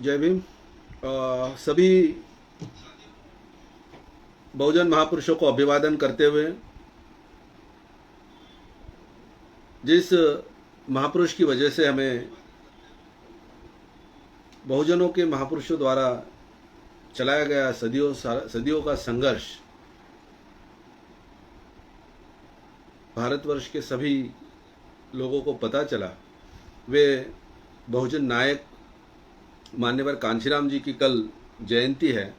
जय भीम। सभी बहुजन महापुरुषों को अभिवादन करते हुए, जिस महापुरुष की वजह से हमें बहुजनों के महापुरुषों द्वारा चलाया गया सदियों का संघर्ष भारतवर्ष के सभी लोगों को पता चला, वे बहुजन नायक मान्यवर कांशीराम जी की कल जयंती है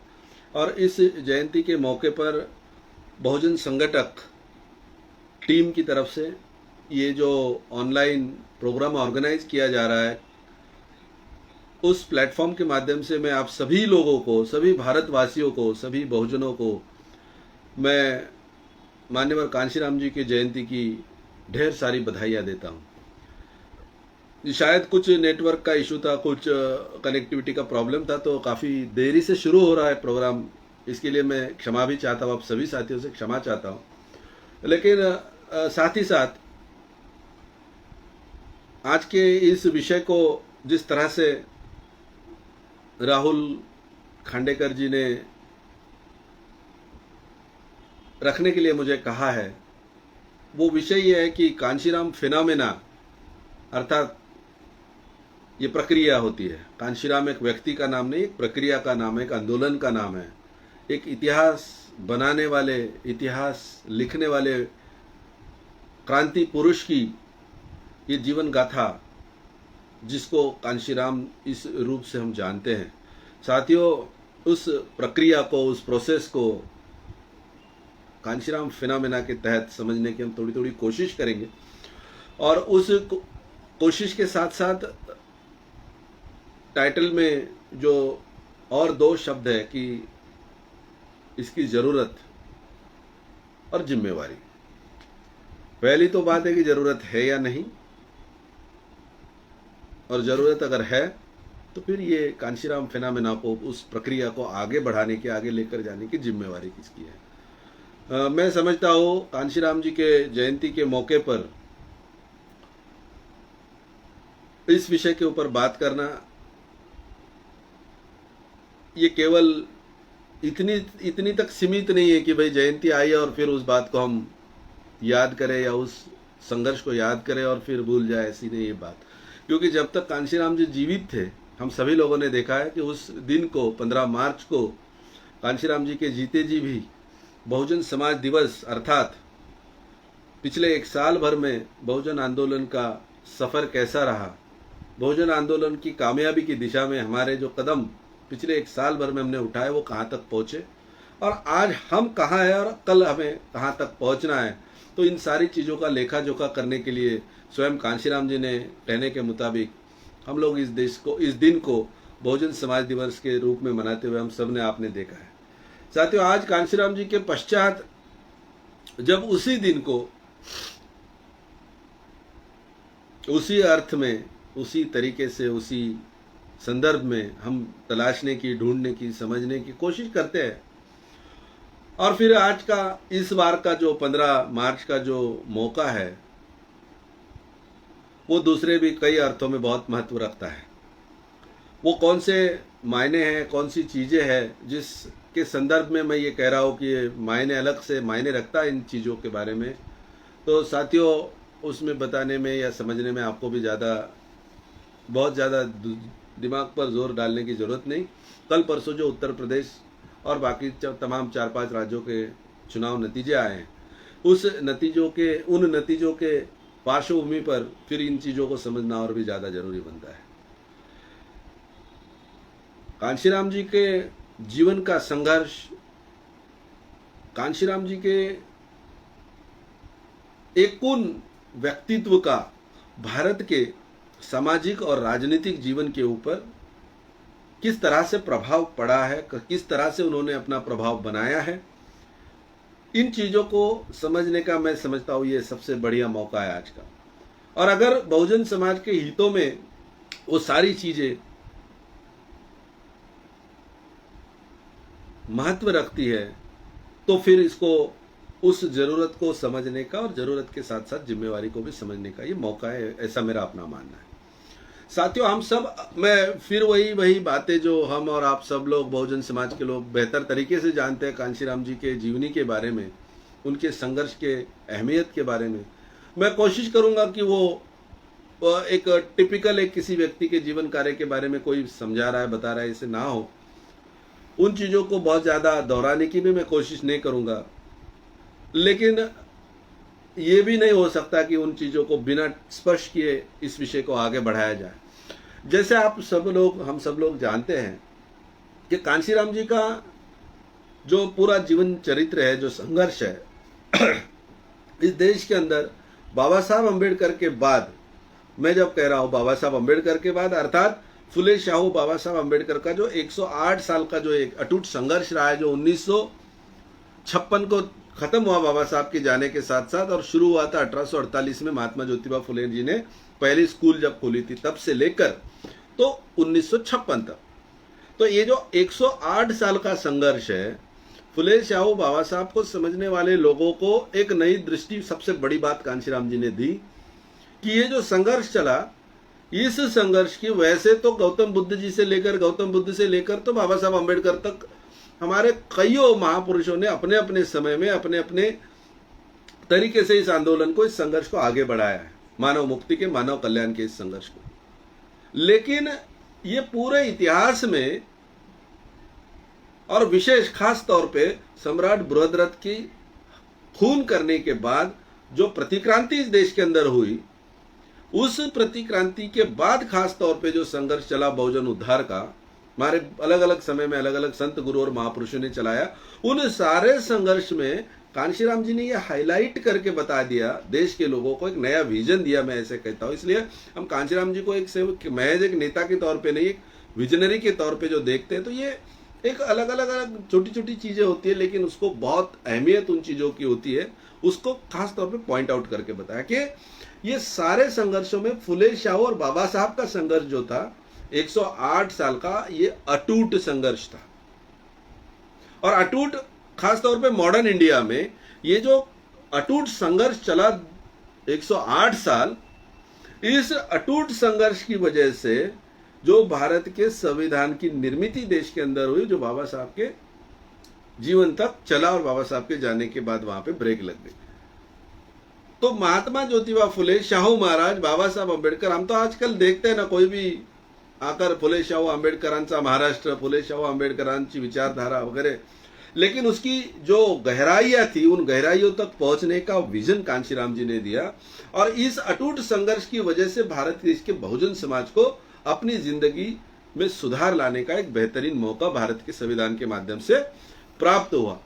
और इस जयंती के मौके पर बहुजन संगठक टीम की तरफ से ये जो ऑनलाइन प्रोग्राम ऑर्गेनाइज किया जा रहा है, उस प्लेटफॉर्म के माध्यम से मैं आप सभी लोगों को, सभी भारतवासियों को, सभी बहुजनों को मैं मान्यवर कांशीराम जी की जयंती की ढेर सारी बधाइयाँ देता हूँ। शायद कुछ नेटवर्क का इशू था, कुछ कनेक्टिविटी का प्रॉब्लम था, तो काफ़ी देरी से शुरू हो रहा है प्रोग्राम। इसके लिए मैं क्षमा भी चाहता हूँ, आप सभी साथियों से क्षमा चाहता हूँ। लेकिन साथ ही साथ आज के इस विषय को जिस तरह से राहुल खांडेकर जी ने रखने के लिए मुझे कहा है, वो विषय ये है कि कांशीराम फिनोमेना, अर्थात ये प्रक्रिया होती है। कांशीराम एक व्यक्ति का नाम नहीं, एक प्रक्रिया का नाम है, एक आंदोलन का नाम है, एक इतिहास बनाने वाले, इतिहास लिखने वाले क्रांति पुरुष की ये जीवन गाथा, जिसको कांशीराम इस रूप से हम जानते हैं। साथियों, उस प्रक्रिया को, उस प्रोसेस को कांशीराम फिनोमेना के तहत समझने की हम थोड़ी थोड़ी कोशिश करेंगे और उस कोशिश के साथ साथ टाइटल में जो और दो शब्द है कि इसकी ज़रूरत और जिम्मेवारी। पहली तो बात है कि ज़रूरत है या नहीं, और ज़रूरत अगर है तो फिर ये कांशीराम फिनोमेना को, उस प्रक्रिया को आगे बढ़ाने की, आगे लेकर जाने की जिम्मेवारी किसकी है। मैं समझता हूँ कांशीराम जी के जयंती के मौके पर इस विषय के ऊपर बात करना, ये केवल इतनी तक सीमित नहीं है कि भाई जयंती आई और फिर उस बात को हम याद करें या उस संघर्ष को याद करें और फिर भूल जाए, ऐसी नहीं ये बात। क्योंकि जब तक कांशीराम जी जीवित थे, हम सभी लोगों ने देखा है कि उस दिन को, 15 मार्च को, कांशीराम जी के जीते जी भी बहुजन समाज दिवस, अर्थात पिछले एक साल भर में बहुजन आंदोलन का सफ़र कैसा रहा, बहुजन आंदोलन की कामयाबी की दिशा में हमारे जो कदम पिछले एक साल भर में हमने उठाए, वो कहाँ तक पहुँचे और आज हम कहाँ हैं और कल हमें कहाँ तक पहुँचना है। तो इन सारी चीज़ों का लेखा जोखा करने के लिए स्वयं कांशीराम जी ने कहने के मुताबिक हम लोग इस दिन को बहुजन समाज दिवस के रूप में मनाते हुए हम सब ने, आपने देखा है। साथियों, आज कांशीराम जी के पश्चात जब उसी दिन को उसी अर्थ में, उसी तरीके से, उसी संदर्भ में हम तलाशने की, ढूंढने की, समझने की कोशिश करते हैं, और फिर आज का, इस बार का जो 15 मार्च का जो मौका है, वो दूसरे भी कई अर्थों में बहुत महत्व रखता है। वो कौन से मायने हैं, कौन सी चीज़ें हैं जिसके संदर्भ में मैं ये कह रहा हूँ कि ये मायने अलग से मायने रखता है इन चीज़ों के बारे में, तो साथियों उसमें बताने में या समझने में आपको भी बहुत ज़्यादा दिमाग पर जोर डालने की ज़रूरत नहीं। कल परसों जो उत्तर प्रदेश और बाकी तमाम 4-5 राज्यों के चुनाव नतीजे आए हैं, उन नतीजों के पार्श्वभूमि पर फिर इन चीज़ों को समझना और भी ज़्यादा जरूरी बनता है। कांशीराम जी के जीवन का संघर्ष, कांशीराम जी के एक उन व्यक्तित्व का भारत के सामाजिक और राजनीतिक जीवन के ऊपर किस तरह से प्रभाव पड़ा है, किस तरह से उन्होंने अपना प्रभाव बनाया है, इन चीज़ों को समझने का मैं समझता हूँ ये सबसे बढ़िया मौका है आज का। और अगर बहुजन समाज के हितों में वो सारी चीज़ें महत्व रखती है, तो फिर इसको, उस ज़रूरत को समझने का और ज़रूरत के साथ साथ जिम्मेवारी को भी समझने का ये मौका है, ऐसा मेरा अपना मानना है। साथियों, हम सब, मैं फिर वही बातें जो हम और आप सब लोग, बहुजन समाज के लोग बेहतर तरीके से जानते हैं कांशीराम जी के जीवनी के बारे में, उनके संघर्ष के अहमियत के बारे में। मैं कोशिश करूंगा कि वो एक टिपिकल एक किसी व्यक्ति के जीवन कार्य के बारे में कोई समझा रहा है, बता रहा है, इसे ना हो। उन चीज़ों को बहुत ज़्यादा दोहराने की भी मैं कोशिश नहीं करूंगा, लेकिन ये भी नहीं हो सकता कि उन चीज़ों को बिना स्पर्श किए इस विषय को आगे बढ़ाया जाए। जैसे आप सब लोग, हम सब लोग जानते हैं कि कांशीराम जी का जो पूरा जीवन चरित्र है, जो संघर्ष है इस देश के अंदर, बाबा साहब अम्बेडकर के बाद, मैं जब कह रहा हूं बाबा साहब अम्बेडकर के बाद, अर्थात फुले शाहू बाबा साहब अम्बेडकर का जो 108 साल का जो एक अटूट संघर्ष रहा है, जो 1956 को खत्म हुआ बाबा साहब के जाने के साथ साथ, और शुरू हुआ था 1848 में महात्मा ज्योतिबा फुले जी ने पहली स्कूल जब खोली थी, तब से लेकर तो 1956 तक। तो ये जो 108 साल का संघर्ष है, फुले शाहू बाबा साहब को समझने वाले लोगों को एक नई दृष्टि, सबसे बड़ी बात कांशीराम जी ने दी कि ये जो संघर्ष चला, इस संघर्ष की, वैसे तो गौतम बुद्ध से लेकर तो बाबा साहब अम्बेडकर तक हमारे कईयों महापुरुषों ने अपने अपने समय में अपने अपने तरीके से इस आंदोलन को, इस संघर्ष को आगे बढ़ाया है, मानव मुक्ति के, मानव कल्याण के इस संघर्ष को। लेकिन ये पूरे इतिहास में, और विशेष खास तौर पे सम्राट बृहद्रथ की खून करने के बाद जो प्रतिक्रांति इस देश के अंदर हुई, उस प्रतिक्रांति के बाद खास तौर पे जो संघर्ष चला बहुजन उद्धार का, हमारे अलग अलग समय में अलग अलग संत गुरु और महापुरुषों ने चलाया, उन सारे संघर्ष में कांशीराम जी ने ये हाईलाइट करके बता दिया, देश के लोगों को एक नया विजन दिया, मैं ऐसे कहता हूं। इसलिए हम कांशीराम जी को एक महज एक नेता के तौर पे नहीं, एक विजनरी के तौर पे जो देखते हैं, तो ये एक अलग अलग छोटी छोटी चीजें होती है, लेकिन उसको बहुत अहमियत उन चीजों की होती है, उसको खास तौर पे पॉइंट आउट करके बताया कि ये सारे संघर्षों में फुले शाहू और बाबा साहब का संघर्ष जो था 108 साल का, ये अटूट संघर्ष था। और अटूट खास तौर पे मॉडर्न इंडिया में ये जो अटूट संघर्ष चला 108 साल, इस अटूट संघर्ष की वजह से जो भारत के संविधान की निर्मित देश के अंदर हुई, जो बाबा साहब के जीवन तक चला और बाबा साहब के जाने के बाद वहां पे ब्रेक लग गई। तो महात्मा ज्योतिबा फुले, शाहू महाराज, बाबा साहब अम्बेडकर, हम तो आजकल देखते हैं ना, कोई भी आकर फुले शाहू आंबेडकरांचा महाराष्ट्र, फुले शाहू आंबेडकरांची विचारधारा वगैरह, लेकिन उसकी जो गहराइयां थी, उन गहराइयों तक पहुंचने का विजन कांशीराम जी ने दिया। और इस अटूट संघर्ष की वजह से भारत देश के बहुजन समाज को अपनी जिंदगी में सुधार लाने का एक बेहतरीन मौका भारत के संविधान के माध्यम से प्राप्त हुआ।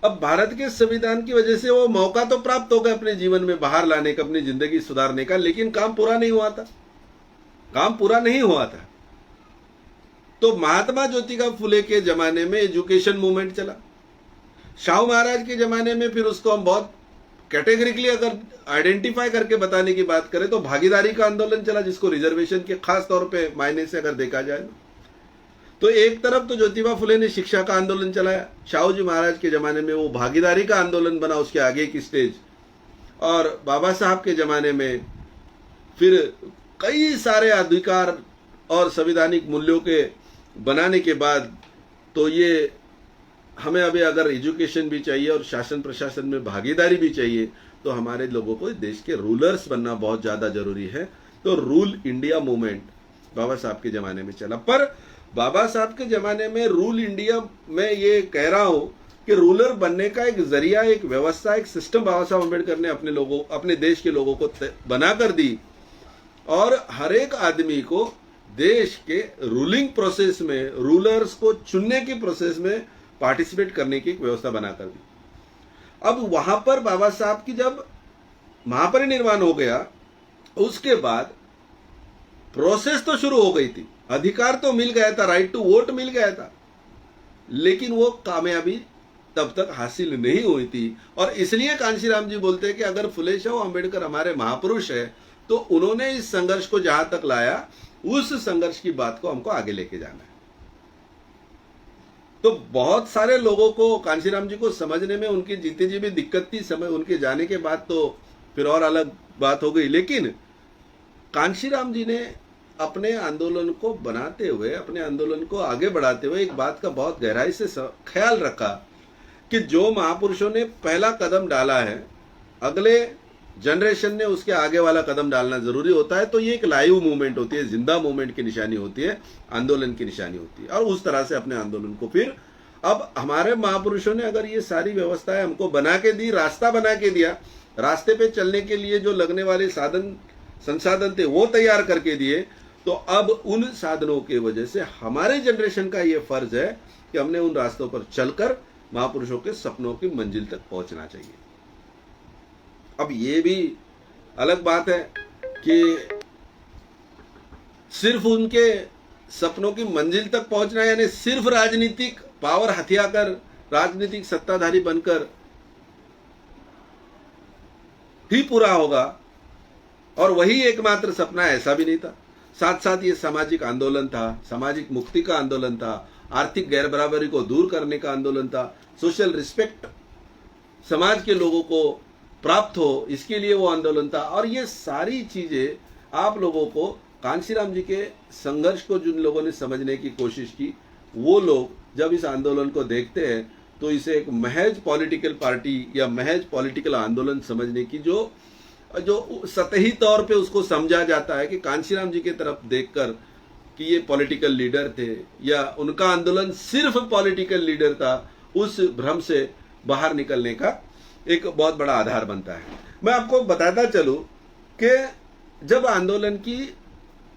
अब भारत के संविधान की वजह से वो मौका तो प्राप्त हो गया अपने जीवन में बाहर लाने का, अपनी जिंदगी सुधारने का, लेकिन काम पूरा नहीं हुआ था। तो महात्मा ज्योतिबा फुले के जमाने में एजुकेशन मूवमेंट चला, शाहू महाराज के जमाने में फिर उसको हम बहुत कैटेगरिकली अगर आइडेंटिफाई करके बताने की बात करें तो भागीदारी का आंदोलन चला, जिसको रिजर्वेशन के खास तौर पे मायने से अगर देखा जाए तो एक तरफ तो ज्योतिबा फुले ने शिक्षा का आंदोलन चलाया, शाहू जी महाराज के जमाने में वो भागीदारी का आंदोलन बना, उसके आगे की स्टेज, और बाबा साहब के जमाने में फिर कई सारे अधिकार और संवैधानिक मूल्यों के बनाने के बाद तो ये हमें अभी अगर एजुकेशन भी चाहिए और शासन प्रशासन में भागीदारी भी चाहिए, तो हमारे लोगों को देश के रूलर्स बनना बहुत ज्यादा जरूरी है। तो रूल इंडिया मूवमेंट बाबा साहब के जमाने में चला, पर बाबा साहब के जमाने में रूल इंडिया में ये कह रहा हूं कि रूलर बनने का एक जरिया, एक व्यवस्था, एक सिस्टम बाबा साहब अम्बेडकर ने अपने देश के लोगों को बनाकर दी, और हर एक आदमी को देश के रूलिंग प्रोसेस में, रूलर्स को चुनने की प्रोसेस में पार्टिसिपेट करने की एक व्यवस्था बनाकर दी। अब वहां पर बाबा साहब की जब महापरिनिर्वाण हो गया, उसके बाद प्रोसेस तो शुरू हो गई थी, अधिकार तो मिल गया था, राइट टू वोट मिल गया था, लेकिन वो कामयाबी तब तक हासिल नहीं हुई थी। और इसलिए कांशीराम जी बोलते हैं कि अगर फुले शाहू अम्बेडकर हमारे महापुरुष है, तो उन्होंने इस संघर्ष को जहां तक लाया, उस संघर्ष की बात को हमको आगे लेके जाना है। तो बहुत सारे लोगों को कांशीराम जी को समझने में उनकी जीते जी भी दिक्कत थी, समय उनके जाने के बाद तो फिर और अलग बात हो गई, लेकिन कांशीराम जी ने अपने आंदोलन को बनाते हुए, अपने आंदोलन को आगे बढ़ाते हुए एक बात का बहुत गहराई से ख्याल रखा कि जो महापुरुषों ने पहला कदम डाला है, अगले जनरेशन ने उसके आगे वाला कदम डालना जरूरी होता है। तो ये एक लाइव मूवमेंट होती है, जिंदा मूवमेंट की निशानी होती है, आंदोलन की निशानी होती है। और उस तरह से अपने आंदोलन को फिर, अब हमारे महापुरुषों ने अगर ये सारी व्यवस्थाएं हमको बना के दी, रास्ता बना के दिया, रास्ते पे चलने के लिए जो लगने वाले साधन संसाधन थे वो तैयार करके दिए, तो अब उन साधनों की वजह से हमारे जनरेशन का ये फर्ज है कि हमने उन रास्तों पर चलकर महापुरुषों के सपनों की मंजिल तक पहुंचना चाहिए। अब ये भी अलग बात है कि सिर्फ उनके सपनों की मंजिल तक पहुंचना, यानी सिर्फ राजनीतिक पावर हथियाकर, राजनीतिक सत्ताधारी बनकर ही पूरा होगा और वही एकमात्र सपना, ऐसा भी नहीं था। साथ साथ ये सामाजिक आंदोलन था, सामाजिक मुक्ति का आंदोलन था, आर्थिक गैरबराबरी को दूर करने का आंदोलन था, सोशल रिस्पेक्ट समाज के लोगों को प्राप्त हो, इसके लिए वो आंदोलन था। और ये सारी चीजें आप लोगों को, कांशीराम जी के संघर्ष को जिन लोगों ने समझने की कोशिश की, वो लोग जब इस आंदोलन को देखते हैं तो इसे एक महज पॉलिटिकल पार्टी या महज पॉलिटिकल आंदोलन समझने की जो सतही तौर पे उसको समझा जाता है कि कांशीराम जी की तरफ देखकर कि ये पॉलिटिकल लीडर थे या उनका आंदोलन सिर्फ पॉलिटिकल लीडर था, उस भ्रम से बाहर निकलने का एक बहुत बड़ा आधार बनता है। मैं आपको बताता चलूं कि जब आंदोलन की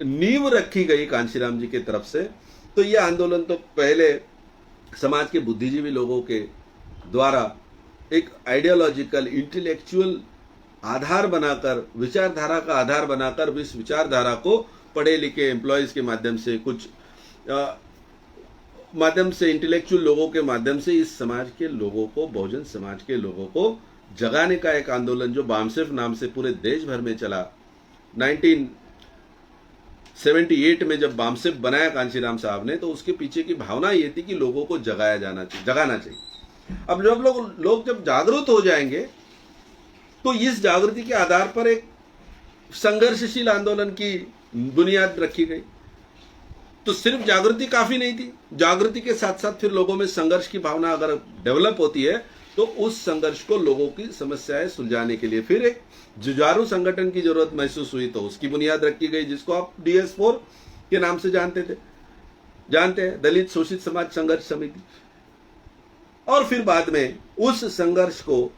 नींव रखी गई कांशीराम जी की तरफ से, तो ये आंदोलन तो पहले समाज के बुद्धिजीवी लोगों के द्वारा एक आइडियोलॉजिकल इंटेलेक्चुअल आधार बनाकर, विचारधारा का आधार बनाकर, इस विचारधारा को पढ़े लिखे एम्प्लॉयज के माध्यम से, कुछ माध्यम से, इंटेलेक्चुअल लोगों के माध्यम से इस समाज के लोगों को, बहुजन समाज के लोगों को जगाने का एक आंदोलन जो बामसेफ नाम से पूरे देश भर में चला। 1978 में जब बामसेफ बनाया कांशीराम साहब ने, तो उसके पीछे की भावना ये थी कि लोगों को जगाना चाहिए। अब जब लोग जब जागरूक हो जाएंगे तो इस जागृति के आधार पर एक संघर्षशील आंदोलन की बुनियाद रखी गई। तो सिर्फ जागृति काफी नहीं थी, जागृति के साथ साथ फिर लोगों में संघर्ष की भावना अगर डेवलप होती है तो उस संघर्ष को, लोगों की समस्याएं सुलझाने के लिए फिर एक जुझारू संगठन की जरूरत महसूस हुई, तो उसकी बुनियाद रखी गई, जिसको आप DS4 के नाम से जानते हैं, दलित शोषित समाज संघर्ष समिति। और फिर बाद में उस संघर्ष को,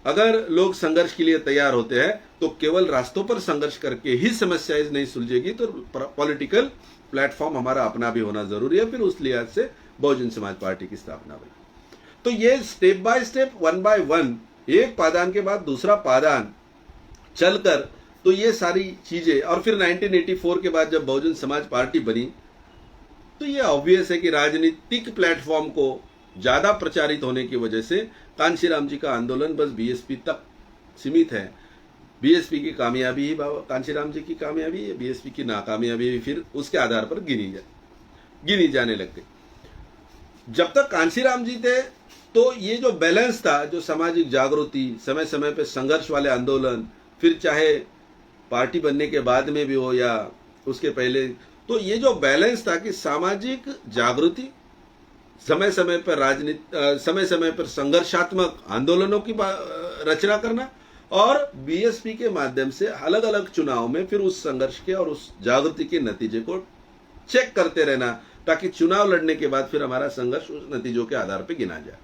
अगर लोग संघर्ष के लिए तैयार होते हैं तो केवल रास्तों पर संघर्ष करके ही समस्याएं नहीं सुलझेगी, तो पॉलिटिकल प्लेटफॉर्म हमारा अपना भी होना जरूरी है। फिर उस लिहाज से बहुजन समाज पार्टी की स्थापना हुई। तो ये स्टेप बाय स्टेप, 1 by 1, एक पादान के बाद दूसरा पादान चलकर, तो ये सारी चीजें, और फिर 1984 के बाद जब बहुजन समाज पार्टी बनी, तो ये ऑब्वियस है कि राजनीतिक प्लेटफॉर्म को ज्यादा प्रचारित होने की वजह से कांशीराम जी का आंदोलन बस BSP तक सीमित है। BSP की कामयाबी ही कांशीराम जी की कामयाबी है, BSP की नाकामयाबी फिर उसके आधार पर गिनी जाने लग गई। जब तक कांशीराम जी थे तो ये जो बैलेंस था, जो सामाजिक जागृति, समय समय पे संघर्ष वाले आंदोलन, फिर चाहे पार्टी बनने के बाद में भी हो या उसके पहले, तो ये जो बैलेंस था कि सामाजिक जागृति, समय समय पर राजनीति, समय समय पर संघर्षात्मक आंदोलनों की रचना करना, और BSP के माध्यम से अलग अलग चुनाव में फिर उस संघर्ष के और उस जागृति के नतीजे को चेक करते रहना, ताकि चुनाव लड़ने के बाद फिर हमारा संघर्ष उस नतीजों के आधार पर गिना जाए।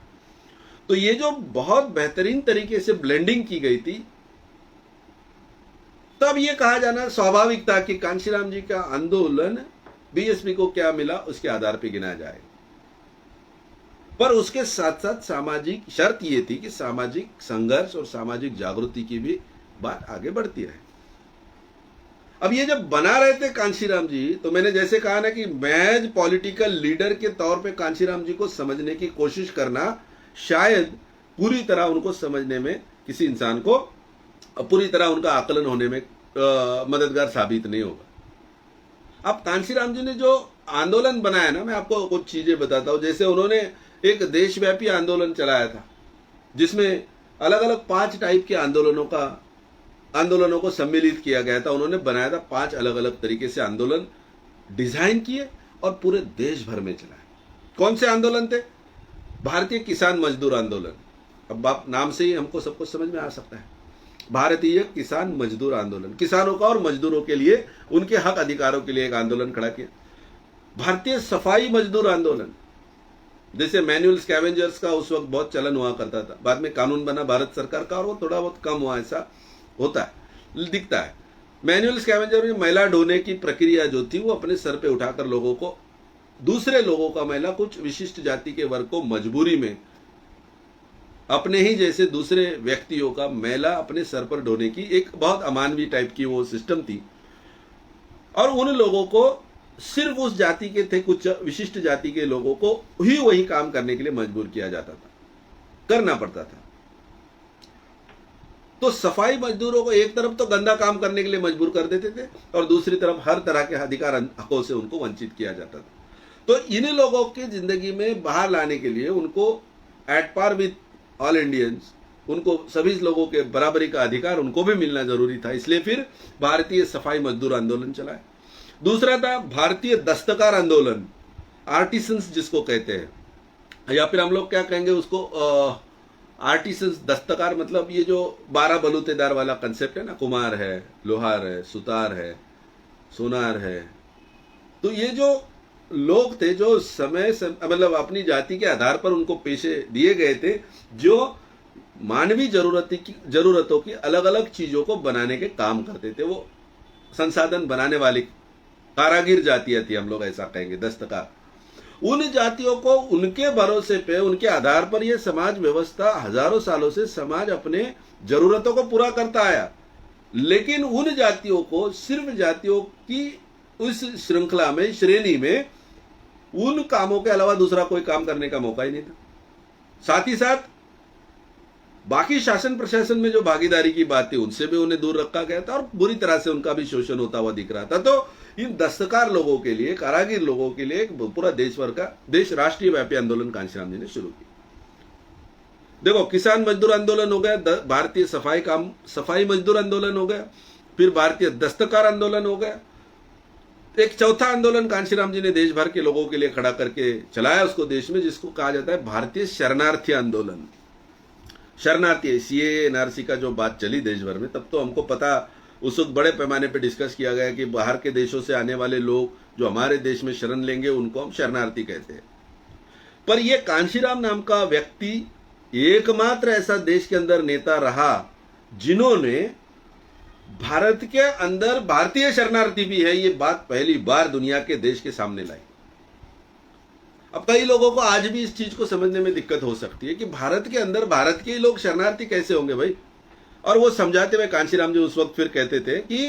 तो ये जो बहुत बेहतरीन तरीके से ब्लेंडिंग की गई थी, तब ये कहा जाना स्वाभाविक था कि कांशीराम जी का आंदोलन BSP को क्या मिला उसके आधार पर गिना जाए। पर उसके साथ साथ सामाजिक शर्त ये थी कि सामाजिक संघर्ष और सामाजिक जागृति की भी बात आगे बढ़ती रहे। अब ये जब बना रहे थे कांशीराम जी, तो मैंने जैसे कहा ना कि महज पॉलिटिकल लीडर के तौर पे कांशीराम जी को समझने की कोशिश करना शायद पूरी तरह उनको समझने में, किसी इंसान को पूरी तरह उनका आकलन होने में मददगार साबित नहीं होगा। अब कांशीराम जी ने जो आंदोलन बनाया ना, मैं आपको कुछ चीजें बताता हूं। जैसे उन्होंने एक देशव्यापी आंदोलन चलाया था, जिसमें अलग अलग 5 टाइप के आंदोलनों को सम्मिलित किया गया था। उन्होंने बनाया था 5 अलग अलग तरीके से आंदोलन, डिजाइन किए और पूरे देश भर में चलाए। कौन से आंदोलन थे? भारतीय किसान मजदूर आंदोलन। अब आप नाम से ही हमको सब कुछ समझ में आ सकता है। भारतीय किसान मजदूर आंदोलन, किसानों का और मजदूरों के लिए, उनके हक अधिकारों के लिए एक आंदोलन खड़ा किया। भारतीय सफाई मजदूर आंदोलन, जैसे मैनुअल स्कैवेंजर्स का उस वक्त बहुत चलन हुआ करता था, बाद में कानून बना भारत सरकार का और वो थोड़ा बहुत कम हुआ, ऐसा होता है, दिखता है। मैनुअल स्कैवेंजर में मैला ढोने की प्रक्रिया जो थी वो अपने सर पे उठाकर लोगों को, दूसरे लोगों का मैला, कुछ विशिष्ट जाति के वर्ग को मजबूरी में अपने ही जैसे दूसरे व्यक्तियों का मैला अपने सर पर ढोने की एक बहुत अमानवीय टाइप की वो सिस्टम थी। और उन लोगों को, सिर्फ उस जाति के थे, कुछ विशिष्ट जाति के लोगों को ही वही काम करने के लिए मजबूर किया जाता था, करना पड़ता था। तो सफाई मजदूरों को एक तरफ तो गंदा काम करने के लिए मजबूर कर देते थे और दूसरी तरफ हर तरह के अधिकार हकों से उनको वंचित किया जाता था। तो इन लोगों की जिंदगी में बाहर लाने के लिए उनको at par with all Indians, उनको सभी लोगों के बराबरी का अधिकार उनको भी मिलना जरूरी था। इसलिए फिर भारतीय सफाई मजदूर आंदोलन चलाए। दूसरा था भारतीय दस्तकार आंदोलन, आर्टिसंस जिसको कहते हैं, या फिर हम लोग क्या कहेंगे उसको, आर्टिसंस, दस्तकार मतलब ये जो 12 बलूतेदार वाला कंसेप्ट है ना, कुम्हार है, लोहार है, सुतार है, सोनार है। तो ये जो लोग थे जो समय मतलब अपनी जाति के आधार पर उनको पेशे दिए गए थे, जो मानवीय जरूरतों की अलग अलग चीजों को बनाने के काम करते थे, वो संसाधन बनाने वाली कारागिर जातियां थी, हम लोग ऐसा कहेंगे, दस्तकार। उन जातियों को उनके भरोसे पे, उनके आधार पर यह समाज व्यवस्था हजारों सालों से समाज अपने जरूरतों को पूरा करता आया। लेकिन उन जातियों को सिर्फ जातियों की उस श्रृंखला में, श्रेणी में, उन कामों के अलावा दूसरा कोई काम करने का मौका ही नहीं था। साथ ही साथ बाकी शासन प्रशासन में जो भागीदारी की बात थी उनसे भी उन्हें दूर रखा गया था और बुरी तरह से उनका भी शोषण होता हुआ दिख रहा था। तो इन दस्तकार लोगों के लिए, कारागिर लोगों के लिए एक पूरा देशभर का राष्ट्रीय व्यापी आंदोलन कांशीराम जी ने शुरू किया। देखो, किसान मजदूर आंदोलन हो गया, भारतीय सफाई मजदूर आंदोलन हो गया, फिर भारतीय दस्तकार आंदोलन हो गया। एक चौथा आंदोलन कांशीराम जी ने देश भर के लोगों के लिए खड़ा करके चलाया उसको देश में, जिसको कहा जाता है भारतीय शरणार्थी आंदोलन। शरणार्थी, सीएए, एनआरसी का जो बात चली देश भर में, तब तो हमको पता, उस वक्त बड़े पैमाने पे डिस्कस किया गया कि बाहर के देशों से आने वाले लोग जो हमारे देश में शरण लेंगे उनको हम शरणार्थी कहते हैं। पर यह कांशीराम नाम का व्यक्ति एकमात्र ऐसा देश के अंदर नेता रहा जिन्होंने भारत के अंदर भारतीय शरणार्थी भी है ये बात पहली बार दुनिया के देश के सामने लाई। अब कई लोगों को आज भी इस चीज को समझने में दिक्कत हो सकती है कि भारत के अंदर भारत के लोग शरणार्थी कैसे होंगे भाई। और वो समझाते हुए कांशीराम जी उस वक्त फिर कहते थे कि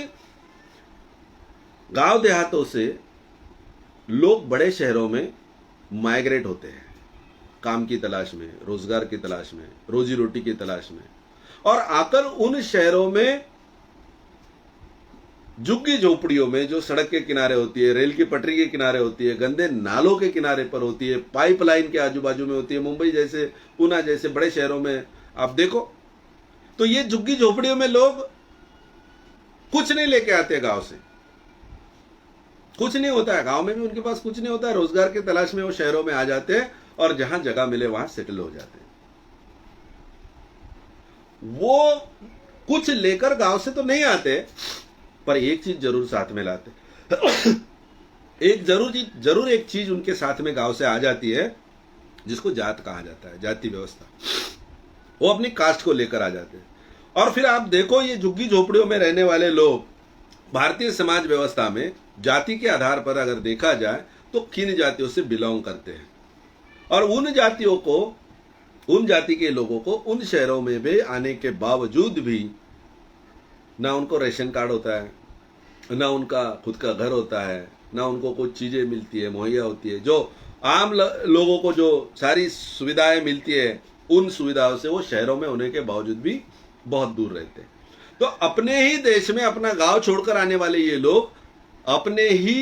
गांव देहातों से लोग बड़े शहरों में माइग्रेट होते हैं, काम की तलाश में, रोजगार की तलाश में, रोजी रोटी की तलाश में, और आकर उन शहरों में झुग्गी झोपड़ियों में, जो सड़क के किनारे होती है, रेल की पटरी के किनारे होती है, गंदे नालों के किनारे पर होती है, पाइपलाइन के आजू बाजू में होती है, मुंबई जैसे, पुणे जैसे बड़े शहरों में आप देखो, तो ये झुग्गी झोपड़ियों में लोग कुछ नहीं लेके आते गांव से, कुछ नहीं होता है गांव में भी उनके पास कुछ नहीं होता है। रोजगार की तलाश में वो शहरों में आ जाते हैं और जहां जगह मिले वहां सेटल हो जाते हैं। वो कुछ लेकर गांव से तो नहीं आते, पर एक चीज जरूर साथ में लाते। एक जरूर एक चीज उनके साथ में गांव से आ जाती है, जिसको जात कहा जाता है, जाति व्यवस्था। वो अपनी कास्ट को लेकर आ जाते हैं। और फिर आप देखो, ये झुग्गी झोपड़ियों में रहने वाले लोग भारतीय समाज व्यवस्था में जाति के आधार पर अगर देखा जाए तो किन जातियों से बिलोंग करते हैं, और उन जातियों को, उन जाति के लोगों को उन शहरों में भी आने के बावजूद भी ना उनको रेशन कार्ड होता है, ना उनका खुद का घर होता है, ना उनको कुछ चीजें मिलती है, मुहैया होती है, जो आम लोगों को जो सारी सुविधाएं मिलती है, उन सुविधाओं से वो शहरों में होने के बावजूद भी बहुत दूर रहते हैं। तो अपने ही देश में अपना गांव छोड़कर आने वाले ये लोग अपने ही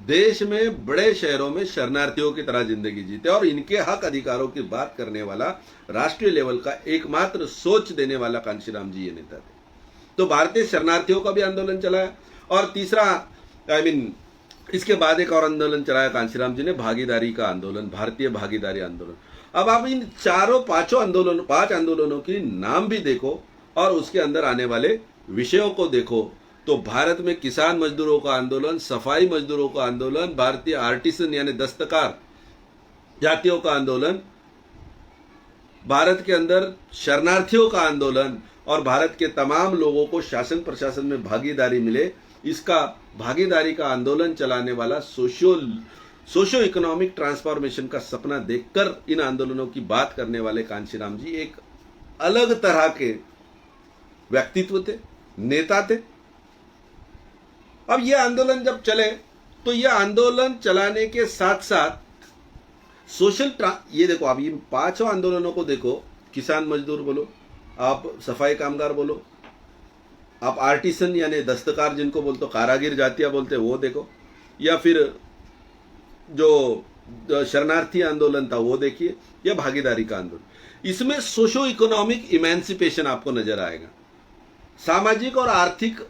देश में बड़े शहरों में शरणार्थियों की तरह जिंदगी जीते, और इनके हक अधिकारों की बात करने वाला राष्ट्रीय लेवल का एकमात्र सोच देने वाला कांशीराम जी ये नेता थे। तो भारतीय शरणार्थियों का भी आंदोलन चलाया। और तीसरा इसके बाद एक और आंदोलन चलाया कांशीराम जी ने, भागीदारी का आंदोलन, भारतीय भागीदारी आंदोलन। अब आप इन पांच आंदोलनों की नाम भी देखो और उसके अंदर आने वाले विषयों को देखो, तो भारत में किसान मजदूरों का आंदोलन, सफाई मजदूरों का आंदोलन, भारतीय आर्टिसन यानी दस्तकार जातियों का आंदोलन, भारत के अंदर शरणार्थियों का आंदोलन और भारत के तमाम लोगों को शासन प्रशासन में भागीदारी मिले, इसका भागीदारी का आंदोलन चलाने वाला सोशियो इकोनॉमिक ट्रांसफॉर्मेशन का सपना देखकर इन आंदोलनों की बात करने वाले कांशीराम जी एक अलग तरह के व्यक्तित्व थे, नेता थे। अब यह आंदोलन जब चले तो यह आंदोलन चलाने के साथ साथ ये देखो, आप ये पांचों आंदोलनों को देखो, किसान मजदूर बोलो, आप सफाई कामगार बोलो, आप आर्टिसन यानी दस्तकार जिनको बोलते हो, कारागिर जातियां बोलते हैं वो देखो, या फिर जो शरणार्थी आंदोलन था वो देखिए, या भागीदारी का आंदोलन। इसमें सोशो इकोनॉमिक इमेंसिपेशन आपको नजर आएगा। सामाजिक और आर्थिक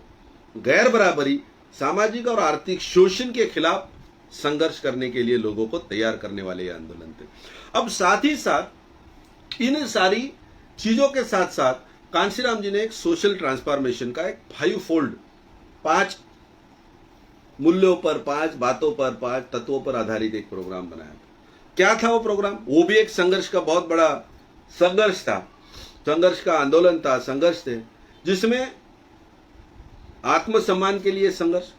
गैर बराबरी, सामाजिक और आर्थिक शोषण के खिलाफ संघर्ष करने के लिए लोगों को तैयार करने वाले ये आंदोलन थे। अब साथ ही साथ इन सारी चीजों के साथ साथ कांशीराम जी ने एक सोशल ट्रांसफॉर्मेशन का एक 5 फोल्ड, 5 मूल्यों पर, 5 बातों पर, 5 तत्वों पर आधारित एक प्रोग्राम बनाया था। क्या था वो प्रोग्राम? वो भी एक संघर्ष का बहुत बड़ा संघर्ष था, संघर्ष का आंदोलन था, संघर्ष थे, जिसमें आत्मसम्मान के लिए संघर्ष,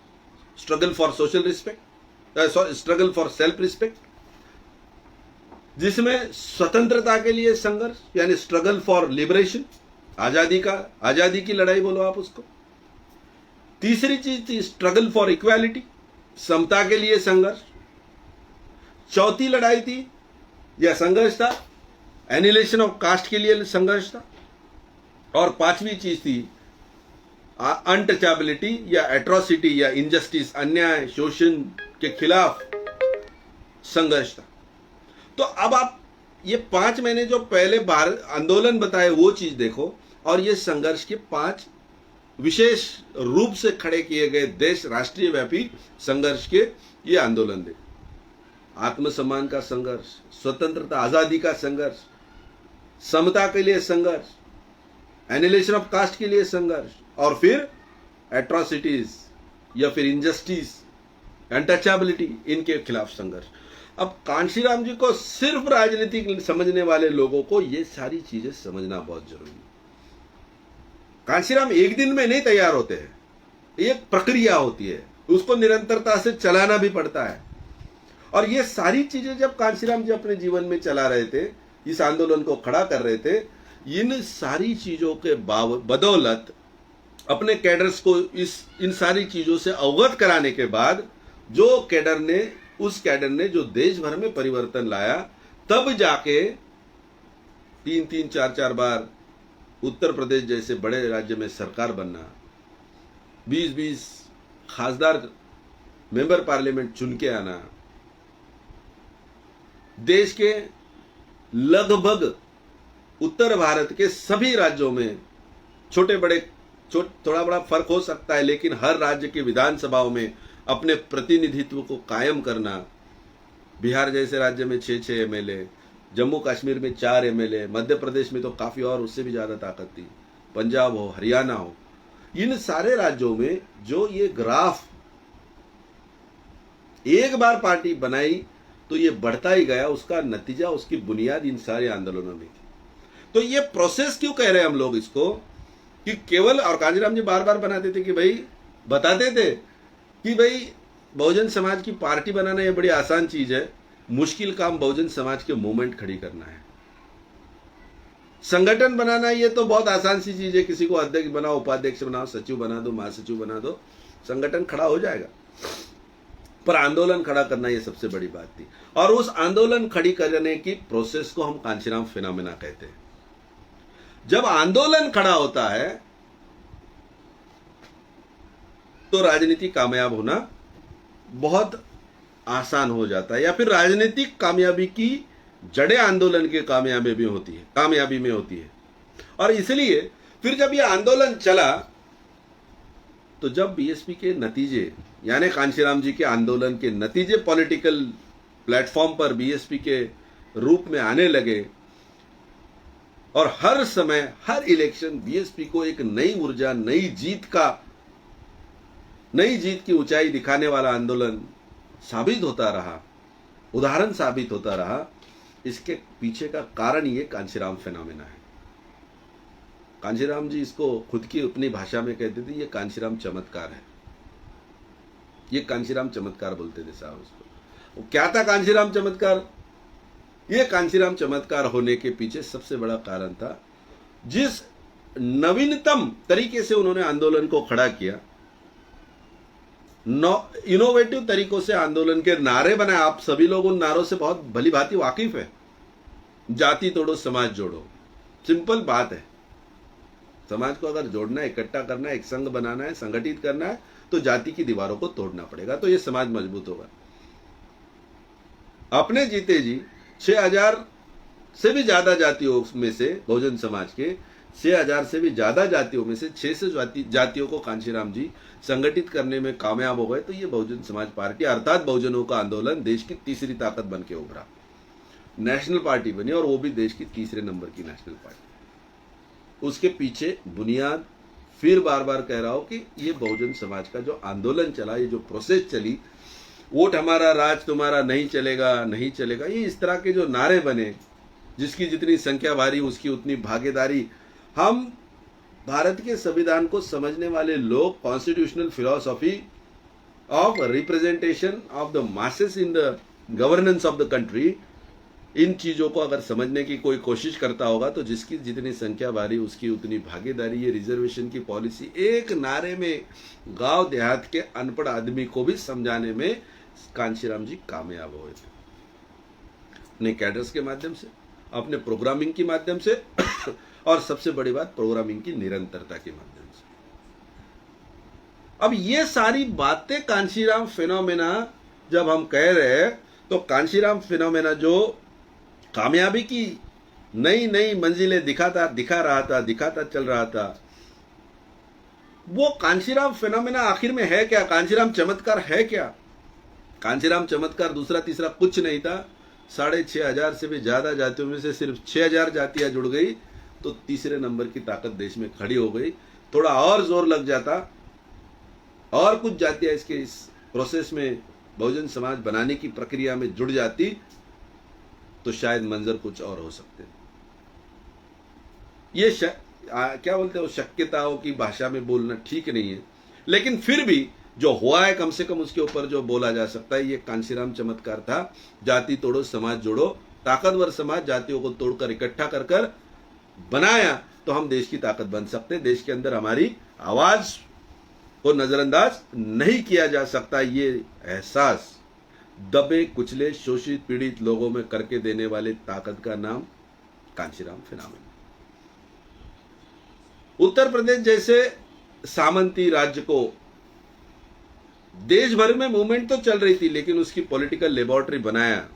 struggle for social respect, struggle for self respect, जिसमें स्वतंत्रता के लिए संघर्ष यानी स्ट्रगल फॉर लिबरेशन, आजादी की लड़ाई बोलो आप उसको। तीसरी चीज थी स्ट्रगल फॉर इक्वालिटी, समता के लिए संघर्ष। चौथी लड़ाई थी या संघर्ष था एनिहिलेशन ऑफ कास्ट के लिए संघर्ष था। और पांचवी चीज थी अनटचेबिलिटी या एट्रोसिटी या इनजस्टिस, अन्याय शोषण के खिलाफ संघर्ष था। तो अब आप ये 5 महीने जो पहले आंदोलन बताए वो चीज देखो, और ये संघर्ष के 5 विशेष रूप से खड़े किए गए देश राष्ट्रीय व्यापी संघर्ष के ये आंदोलन देखो। आत्मसम्मान का संघर्ष, स्वतंत्रता आजादी का संघर्ष, समता के लिए संघर्ष, एनिहिलेशन ऑफ कास्ट के लिए संघर्ष, और फिर एट्रोसिटीज या फिर इनजस्टिस, अनटचेबिलिटी, इनके खिलाफ संघर्ष। अब कांशीराम जी को सिर्फ राजनीतिक समझने वाले लोगों को ये सारी चीजें समझना बहुत जरूरी है। कांशीराम एक दिन में नहीं तैयार होते हैं, एक प्रक्रिया होती है, उसको निरंतरता से चलाना भी पड़ता है। और ये सारी चीजें जब कांशीराम जी अपने जीवन में चला रहे थे, इस आंदोलन को खड़ा कर रहे थे, इन सारी चीजों के बदौलत अपने कैडर्स को इन सारी चीजों से अवगत कराने के बाद उस कैडर ने जो देश भर में परिवर्तन लाया, तब जाके 3-3, 4-4 बार उत्तर प्रदेश जैसे बड़े राज्य में सरकार बनना, 20-20 खासदार मेंबर पार्लियामेंट चुन के आना, देश के लगभग उत्तर भारत के सभी राज्यों में थोड़ा बड़ा फर्क हो सकता है, लेकिन हर राज्य की विधानसभाओं में अपने प्रतिनिधित्व को कायम करना। बिहार जैसे राज्य में 6-6 एमएलए, जम्मू कश्मीर में 4 एमएलए, मध्य प्रदेश में तो काफी और उससे भी ज्यादा ताकत थी, पंजाब हो, हरियाणा हो, इन सारे राज्यों में जो ये ग्राफ एक बार पार्टी बनाई तो ये बढ़ता ही गया, उसका नतीजा, उसकी बुनियाद इन सारे आंदोलनों में थी। तो ये प्रोसेस क्यों कह रहे हैं हम लोग इसको, कि केवल, और कांशीराम जी बार बार बनाते थे कि भाई, बताते थे कि भाई बहुजन समाज की पार्टी बनाना ये बड़ी आसान चीज है, मुश्किल काम बहुजन समाज के मूवमेंट खड़ी करना है। संगठन बनाना ये तो बहुत आसान सी चीज है, किसी को अध्यक्ष बनाओ, उपाध्यक्ष बनाओ, सचिव बना दो, महासचिव बना दो, संगठन खड़ा हो जाएगा। पर आंदोलन खड़ा करना ये सबसे बड़ी बात थी, और उस आंदोलन खड़ी करने की प्रोसेस को हम कांशीराम फिनोमेना कहते हैं। जब आंदोलन खड़ा होता है तो राजनीति कामयाब होना बहुत आसान हो जाता है, या फिर राजनीतिक कामयाबी की जड़ें आंदोलन के कामयाबी में होती है। और इसलिए फिर जब यह आंदोलन चला, तो जब बीएसपी के नतीजे यानी कांशीराम जी के आंदोलन के नतीजे पॉलिटिकल प्लेटफॉर्म पर बीएसपी के रूप में आने लगे और हर समय हर इलेक्शन बीएसपी को एक नई ऊर्जा, नई जीत की ऊंचाई दिखाने वाला आंदोलन साबित होता रहा, उदाहरण साबित होता रहा। इसके पीछे का कारण ये कांशीराम फिनोमेना है। कांशीराम जी इसको खुद की अपनी भाषा में कहते थे, ये कांशीराम चमत्कार है, ये कांशीराम चमत्कार बोलते थे साहब उसको। क्या था कांशीराम चमत्कार? ये कांशीराम चमत्कार होने के पीछे सबसे बड़ा कारण था जिस नवीनतम तरीके से उन्होंने आंदोलन को खड़ा किया, इनोवेटिव तरीकों से आंदोलन के नारे बनाए। आप सभी लोग उन नारों से बहुत भली भांति वाकिफ है। जाति तोड़ो समाज जोड़ो, सिंपल बात है। समाज को अगर जोड़ना है, इकट्ठा करना है, एक संघ बनाना है, संगठित करना है, तो जाति की दीवारों को तोड़ना पड़ेगा, तो ये समाज मजबूत होगा। अपने जीते जी 6000 से भी ज्यादा जातियों में से, बहुजन समाज के 6000 से भी ज्यादा जातियों में से 600 जातियों को कांशीराम जी संगठित करने में कामयाब हो गए। तो ये बहुजन समाज पार्टी अर्थात बहुजनों का आंदोलन देश की तीसरी ताकत बन के उभरा, नेशनल पार्टी बनी, और वो भी देश की तीसरे नंबर की नेशनल पार्टी। उसके पीछे बुनियाद, फिर बार बार कह रहा हूं कि ये बहुजन समाज का जो आंदोलन चला, ये जो प्रोसेस चली, वोट हमारा राज तुम्हारा नहीं चलेगा, नहीं चलेगा, ये इस तरह के जो नारे बने, जिसकी जितनी संख्या भारी उसकी उतनी भागीदारी। हम भारत के संविधान को समझने वाले लोग, constitutional philosophy of representation of the masses in the governance of the country, इन चीजों को अगर समझने की कोई कोशिश करता होगा तो जिसकी जितनी संख्या भारी उसकी उतनी भागीदारी। ये रिजर्वेशन की पॉलिसी एक नारे में गांव देहात के अनपढ़ आदमी को भी समझाने में कांशीराम जी कामयाब हुए थे, अपने कैडर्स के माध्यम से, अपने प्रोग्रामिंग के माध्यम से और सबसे बड़ी बात प्रोग्रामिंग की निरंतरता के माध्यम से। अब ये सारी बातें कांशीराम फिनोमेना जब हम कह रहे हैं, तो कांशीराम फिनोमेना जो कामयाबी की नई नई मंजिलें दिखाता चल रहा था, वो कांशीराम फिनोमेना आखिर में है क्या? कांशीराम चमत्कार है क्या? कांशीराम चमत्कार दूसरा तीसरा कुछ नहीं था। 6500 से भी ज्यादा जातियों में से सिर्फ 6000 जातियां जुड़ गई तो तीसरे नंबर की ताकत देश में खड़ी हो गई। थोड़ा और जोर लग जाता और कुछ जातियां इस प्रोसेस में, बहुजन समाज बनाने की प्रक्रिया में जुड़ जाती, तो शायद मंजर कुछ और हो सकते। ये क्या बोलते हैं, शक्यताओं की भाषा में बोलना ठीक नहीं है, लेकिन फिर भी जो हुआ है कम से कम उसके ऊपर जो बोला जा सकता है, ये कांशीराम चमत्कार था। जाति तोड़ो समाज जोड़ो, ताकतवर समाज जातियों को तोड़कर इकट्ठा कर बनाया तो हम देश की ताकत बन सकते। देश के अंदर हमारी आवाज को नजरअंदाज नहीं किया जा सकता। ये एहसास दबे कुचले शोषित पीड़ित लोगों में करके देने वाले ताकत का नाम कांशीराम फिनोमेना। उत्तर प्रदेश जैसे सामंती राज्य को देश भर में मूवमेंट तो चल रही थी, लेकिन उसकी पॉलिटिकल लेबोरेटरी बनाया,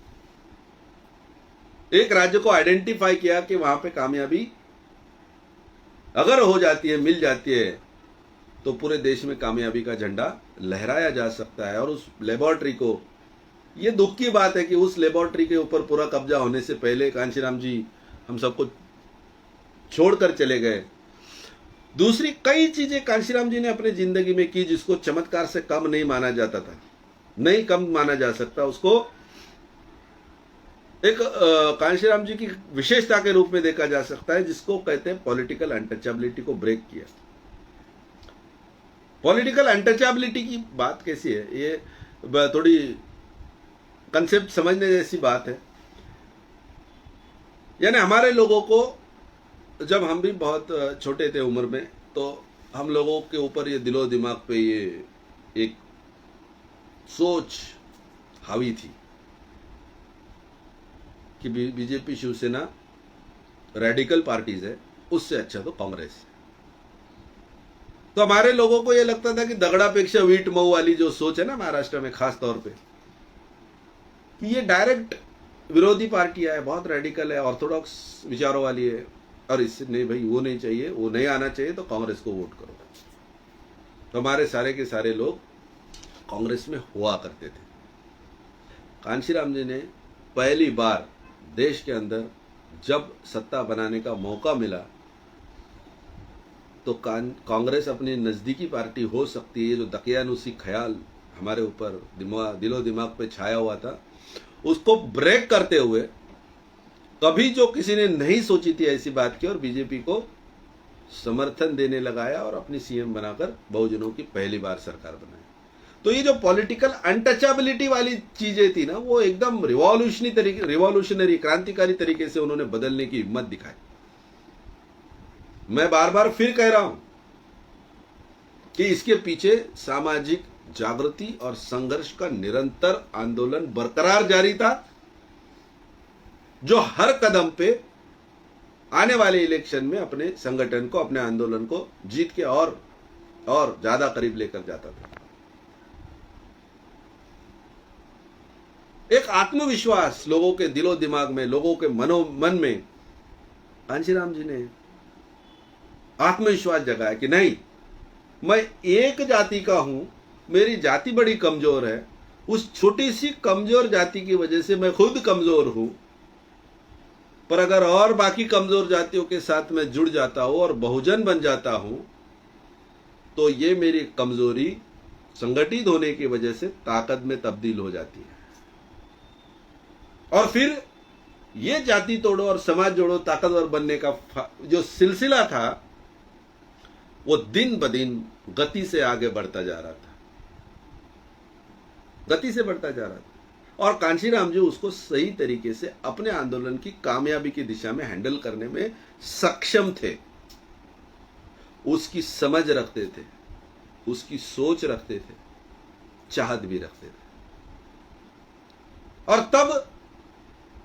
एक राज्य को आइडेंटिफाई किया कि वहां पे कामयाबी अगर हो जाती है, मिल जाती है, तो पूरे देश में कामयाबी का झंडा लहराया जा सकता है। और उस लेबोरेटरी को, ये दुख की बात है कि उस लेबोरेटरी के ऊपर पूरा कब्जा होने से पहले कांशीराम जी हम सबको छोड़कर चले गए। दूसरी कई चीजें कांशीराम जी ने अपनी जिंदगी में की जिसको चमत्कार से कम नहीं माना जाता था, नहीं कम माना जा सकता। उसको एक कांशीराम जी की विशेषता के रूप में देखा जा सकता है, जिसको कहते हैं पॉलिटिकल अनटचेबिलिटी को ब्रेक किया। पॉलिटिकल अनटचेबिलिटी की बात कैसी है, ये थोड़ी कंसेप्ट समझने जैसी बात है। यानी हमारे लोगों को, जब हम भी बहुत छोटे थे उम्र में, तो हम लोगों के ऊपर ये दिलो दिमाग पे ये एक सोच हावी थी कि बीजेपी शिवसेना रेडिकल पार्टीज है, उससे अच्छा तो कांग्रेस है। तो हमारे लोगों को ये लगता था कि दगड़ापेक्षा वीट मऊ वाली जो सोच है ना महाराष्ट्र में खास तौर पे, कि ये डायरेक्ट विरोधी पार्टी है, बहुत रेडिकल है, ऑर्थोडॉक्स विचारों वाली है, और इससे नहीं भाई वो नहीं चाहिए, वो नहीं आना चाहिए, तो कांग्रेस को वोट करो। तो हमारे सारे के सारे लोग कांग्रेस में हुआ करते थे। कांशीराम जी ने पहली बार देश के अंदर जब सत्ता बनाने का मौका मिला तो कांग्रेस अपनी नज़दीकी पार्टी हो सकती है, जो दकियानुसी ख्याल हमारे ऊपर दिलो दिमाग पे छाया हुआ था, उसको ब्रेक करते हुए कभी जो किसी ने नहीं सोची थी ऐसी बात की, और बीजेपी को समर्थन देने लगाया और अपनी सीएम बनाकर बहुजनों की पहली बार सरकार बनाई। तो ये जो पॉलिटिकल अनटचेबिलिटी वाली चीजें थी ना, वो एकदम रिवॉल्यूशनरी क्रांतिकारी तरीके से उन्होंने बदलने की हिम्मत दिखाई। मैं बार बार फिर कह रहा हूं कि इसके पीछे सामाजिक जागृति और संघर्ष का निरंतर आंदोलन बरकरार जारी था, जो हर कदम पे आने वाले इलेक्शन में अपने संगठन को, अपने आंदोलन को जीत के और ज्यादा करीब लेकर जाता था। एक आत्मविश्वास लोगों के दिलो दिमाग में, लोगों के मन में कांशीराम जी ने आत्मविश्वास जगाया कि नहीं, मैं एक जाति का हूं, मेरी जाति बड़ी कमजोर है, उस छोटी सी कमजोर जाति की वजह से मैं खुद कमजोर हूं, पर अगर और बाकी कमजोर जातियों के साथ मैं जुड़ जाता हूं और बहुजन बन जाता हूं तो ये मेरी कमजोरी संगठित होने की वजह से ताकत में तब्दील हो जाती है, और फिर ये जाति तोड़ो और समाज जोड़ो ताकतवर बनने का जो सिलसिला था वो दिन ब दिन गति से आगे बढ़ता जा रहा था, गति से बढ़ता जा रहा था। और कांशीराम जी उसको सही तरीके से अपने आंदोलन की कामयाबी की दिशा में हैंडल करने में सक्षम थे। उसकी समझ रखते थे, उसकी सोच रखते थे, चाहत भी रखते थे। और तब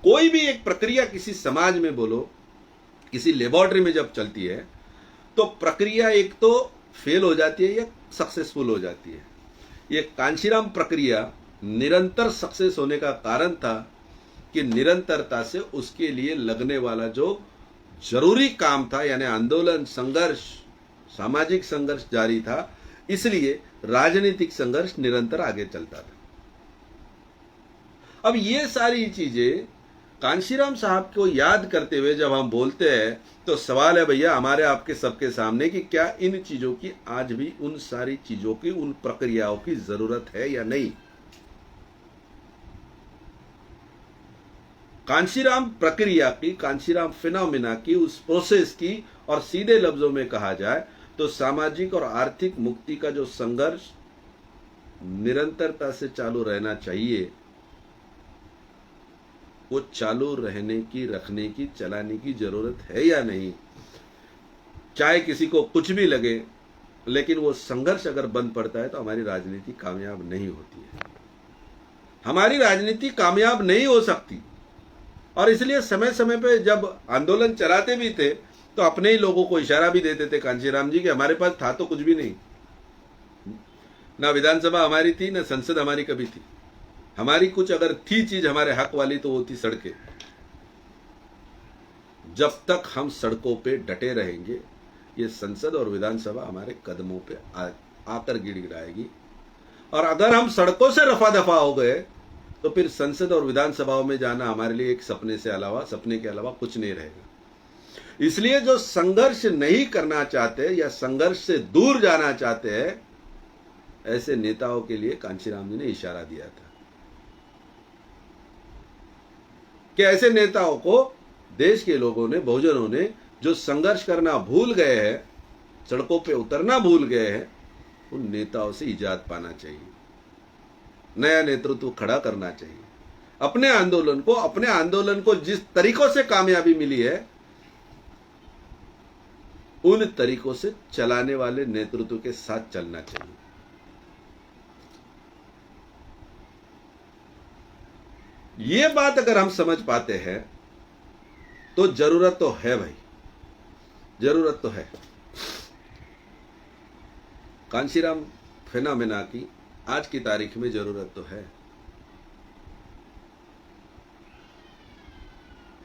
कोई भी एक प्रक्रिया किसी समाज में बोलो, किसी लेबोरेटरी में जब चलती है तो प्रक्रिया एक तो फेल हो जाती है या सक्सेसफुल हो जाती है। ये कांशीराम प्रक्रिया निरंतर सक्सेस होने का कारण था कि निरंतरता से उसके लिए लगने वाला जो जरूरी काम था, यानी आंदोलन, संघर्ष, सामाजिक संघर्ष जारी था, इसलिए राजनीतिक संघर्ष निरंतर आगे चलता था। अब ये सारी चीजें कांशीराम साहब को याद करते हुए जब हम बोलते हैं तो सवाल है भैया हमारे आपके सबके सामने कि क्या इन चीजों की आज भी, उन सारी चीजों की, उन प्रक्रियाओं की जरूरत है या नहीं। कांशीराम प्रक्रिया की, कांशीराम फिनोमिना की, उस प्रोसेस की, और सीधे लफ्जों में कहा जाए तो सामाजिक और आर्थिक मुक्ति का जो संघर्ष निरंतरता से चालू रहना चाहिए, वो चालू रहने की, रखने की, चलाने की जरूरत है या नहीं। चाहे किसी को कुछ भी लगे, लेकिन वो संघर्ष अगर बंद पड़ता है तो हमारी राजनीति कामयाब नहीं होती है, हमारी राजनीति कामयाब नहीं हो सकती। और इसलिए समय समय पे जब आंदोलन चलाते भी थे तो अपने ही लोगों को इशारा भी देते थे कांशीराम जी कि हमारे पास था तो कुछ भी नहीं, ना विधानसभा हमारी थी, ना संसद हमारी कभी थी, हमारी कुछ अगर थी चीज हमारे हक वाली तो वो थी सड़कें। जब तक हम सड़कों पे डटे रहेंगे ये संसद और विधानसभा हमारे कदमों पे आकर गिड़गिड़ाएगी, और अगर हम सड़कों से रफा दफा हो गए तो फिर संसद और विधानसभाओं में जाना हमारे लिए एक सपने के अलावा कुछ नहीं रहेगा। इसलिए जो संघर्ष नहीं करना चाहते या संघर्ष से दूर जाना चाहते हैं, ऐसे नेताओं के लिए कांशीराम जी ने इशारा दिया था कि ऐसे नेताओं को देश के लोगों ने, बहुजनों ने, जो संघर्ष करना भूल गए हैं, सड़कों पे उतरना भूल गए हैं, उन नेताओं से इजाजत पाना चाहिए, नया नेतृत्व खड़ा करना चाहिए। अपने आंदोलन को जिस तरीकों से कामयाबी मिली है उन तरीकों से चलाने वाले नेतृत्व के साथ चलना चाहिए। ये बात अगर हम समझ पाते हैं तो जरूरत तो है भाई, जरूरत तो है कांशीराम फिनोमिना की आज की तारीख में जरूरत तो है।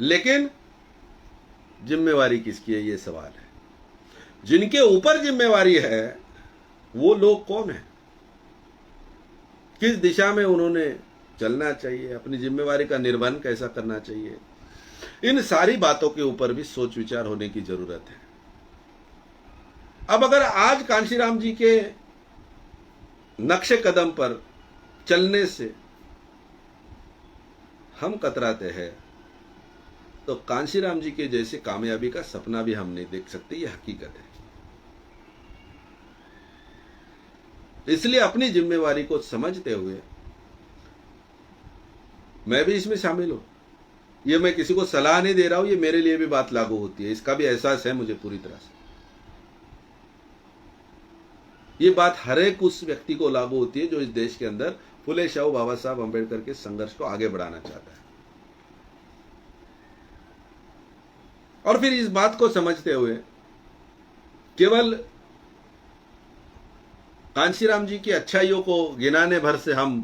लेकिन जिम्मेवारी किसकी है, ये सवाल है। जिनके ऊपर जिम्मेवारी है वो लोग कौन है? किस दिशा में उन्होंने चलना चाहिए, अपनी जिम्मेवारी का निर्वहन कैसा करना चाहिए, इन सारी बातों के ऊपर भी सोच विचार होने की जरूरत है। अब अगर आज कांशीराम जी के नक्शे कदम पर चलने से हम कतराते हैं तो कांशीराम जी के जैसे कामयाबी का सपना भी हम नहीं देख सकते, ये हकीकत है। इसलिए अपनी जिम्मेवारी को समझते हुए मैं भी इसमें शामिल हूं। ये मैं किसी को सलाह नहीं दे रहा हूं, ये मेरे लिए भी बात लागू होती है, इसका भी एहसास है मुझे पूरी तरह से। ये बात हर एक उस व्यक्ति को लागू होती है जो इस देश के अंदर फुले शाहू बाबा साहब अंबेडकर के संघर्ष को आगे बढ़ाना चाहता है। और फिर इस बात को समझते हुए केवल कांशीराम जी की अच्छाइयों को गिनाने भर से हम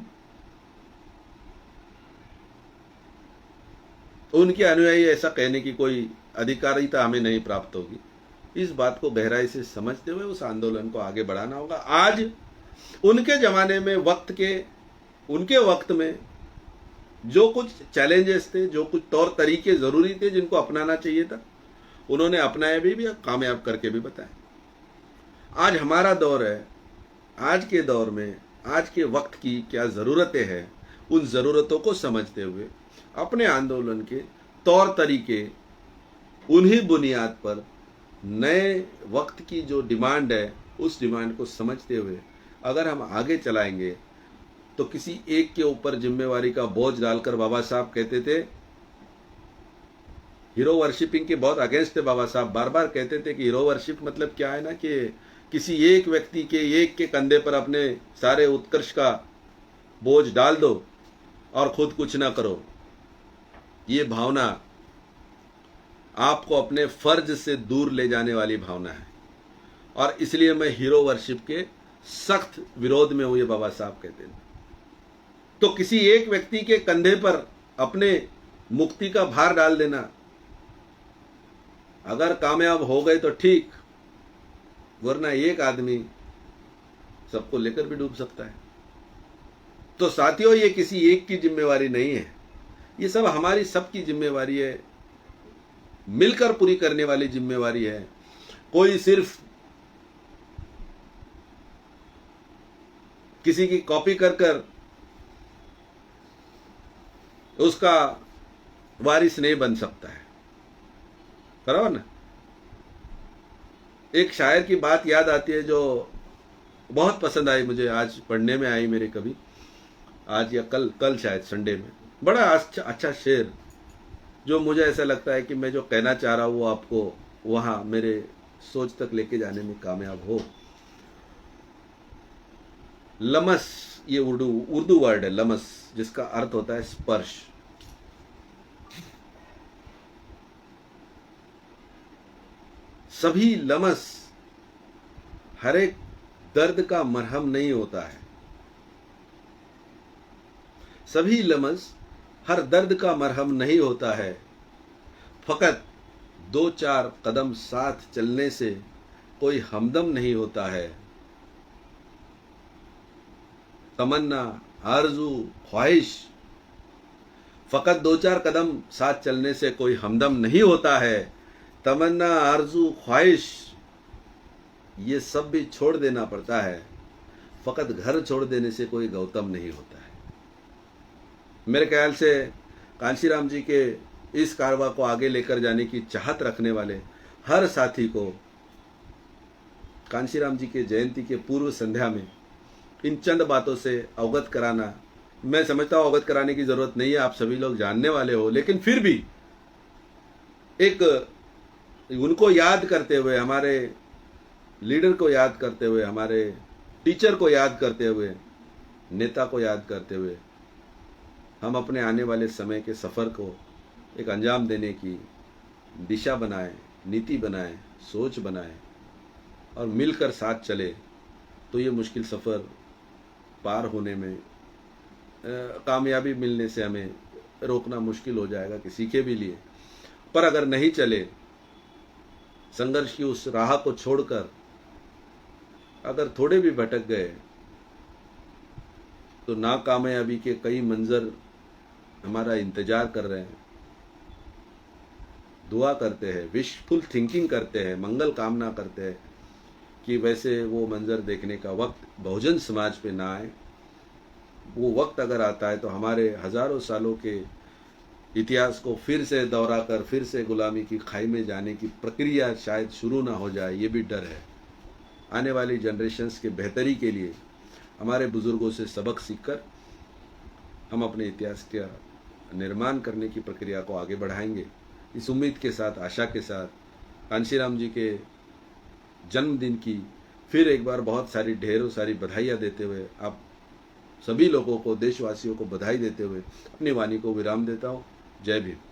उनके अनुयायी ऐसा कहने की कोई अधिकारिता हमें नहीं प्राप्त होगी। इस बात को गहराई से समझते हुए उस आंदोलन को आगे बढ़ाना होगा। आज उनके जमाने में उनके वक्त में जो कुछ चैलेंजेस थे, जो कुछ तौर तरीके जरूरी थे जिनको अपनाना चाहिए था, उन्होंने अपनाए भी कामयाब करके भी बताया। आज हमारा दौर है, आज के दौर में आज के वक्त की क्या ज़रूरतें हैं, उन ज़रूरतों को समझते हुए अपने आंदोलन के तौर तरीके उन्हीं बुनियाद पर नए वक्त की जो डिमांड है उस डिमांड को समझते हुए अगर हम आगे चलाएंगे तो किसी एक के ऊपर जिम्मेवारी का बोझ डालकर, बाबा साहब कहते थे, हीरो वर्शिपिंग के बहुत अगेंस्ट थे बाबा साहब, बार बार कहते थे कि हीरो वर्शिप मतलब क्या है ना कि किसी एक व्यक्ति के कंधे पर अपने सारे उत्कर्ष का बोझ डाल दो और खुद कुछ ना करो। ये भावना आपको अपने फर्ज से दूर ले जाने वाली भावना है और इसलिए मैं हीरो वर्शिप के सख्त विरोध में हूं, ये बाबा साहब कहते हैं। तो किसी एक व्यक्ति के कंधे पर अपने मुक्ति का भार डाल देना, अगर कामयाब हो गए तो ठीक, वरना एक आदमी सबको लेकर भी डूब सकता है। तो साथियों, ये किसी एक की जिम्मेवारी नहीं है, ये सब हमारी सबकी जिम्मेवारी है, मिलकर पूरी करने वाली जिम्मेवारी है। कोई सिर्फ किसी की कॉपी कर उसका वारिस नहीं बन सकता है, बराबर ना। एक शायर की बात याद आती है जो बहुत पसंद आई मुझे, आज पढ़ने में आई मेरे कभी, आज या कल शायद संडे में। बड़ा अच्छा शेर जो मुझे ऐसा लगता है कि मैं जो कहना चाह रहा हूँ वो आपको वहां मेरे सोच तक लेके जाने में कामयाब हो। लमस, ये उर्दू वर्ड है लमस, जिसका अर्थ होता है स्पर्श। सभी लमस हर एक दर्द का मरहम नहीं होता है, सभी लमस हर दर्द का मरहम नहीं होता है। फकत 2-4 कदम साथ चलने से कोई हमदम नहीं होता है। तमन्ना, आरज़ू, ख्वाहिश, फकत 2-4 कदम साथ चलने से कोई हमदम नहीं होता है। तमन्ना, आरज़ू, ख्वाहिश, ये सब भी छोड़ देना पड़ता है। फकत घर छोड़ देने से कोई गौतम नहीं होता है। मेरे ख्याल से कांशीराम जी के इस कारवा को आगे लेकर जाने की चाहत रखने वाले हर साथी को कांशीराम जी के जयंती के पूर्व संध्या में इन चंद बातों से अवगत कराना, मैं समझता हूं अवगत कराने की जरूरत नहीं है, आप सभी लोग जानने वाले हो, लेकिन फिर भी एक उनको याद करते हुए, हमारे लीडर को याद करते हुए, हमारे टीचर को याद करते हुए, नेता को याद करते हुए हम अपने आने वाले समय के सफ़र को एक अंजाम देने की दिशा बनाएं, नीति बनाएं, सोच बनाएं और मिलकर साथ चले तो ये मुश्किल सफ़र पार होने में कामयाबी मिलने से हमें रोकना मुश्किल हो जाएगा किसी के भी लिए। पर अगर नहीं चले, संघर्ष की उस राह को छोड़कर अगर थोड़े भी भटक गए तो नाकामयाबी के कई मंजर हमारा इंतजार कर रहे हैं। दुआ करते हैं, विशफुल थिंकिंग करते हैं, मंगल कामना करते हैं कि वैसे वो मंजर देखने का वक्त बहुजन समाज पे ना आए। वो वक्त अगर आता है तो हमारे हजारों सालों के इतिहास को फिर से दोहरा कर फिर से गुलामी की खाई में जाने की प्रक्रिया शायद शुरू ना हो जाए, ये भी डर है। आने वाली जनरेशन्स के बेहतरी के लिए हमारे बुजुर्गों से सबक सीखकर हम अपने इतिहास का निर्माण करने की प्रक्रिया को आगे बढ़ाएंगे। इस उम्मीद के साथ, आशा के साथ, कांशीराम जी के जन्मदिन की फिर एक बार बहुत सारी ढेरों सारी बधाइयाँ देते हुए, आप सभी लोगों को, देशवासियों को बधाई देते हुए अपनी वाणी को विराम देता हूँ। जय भीम।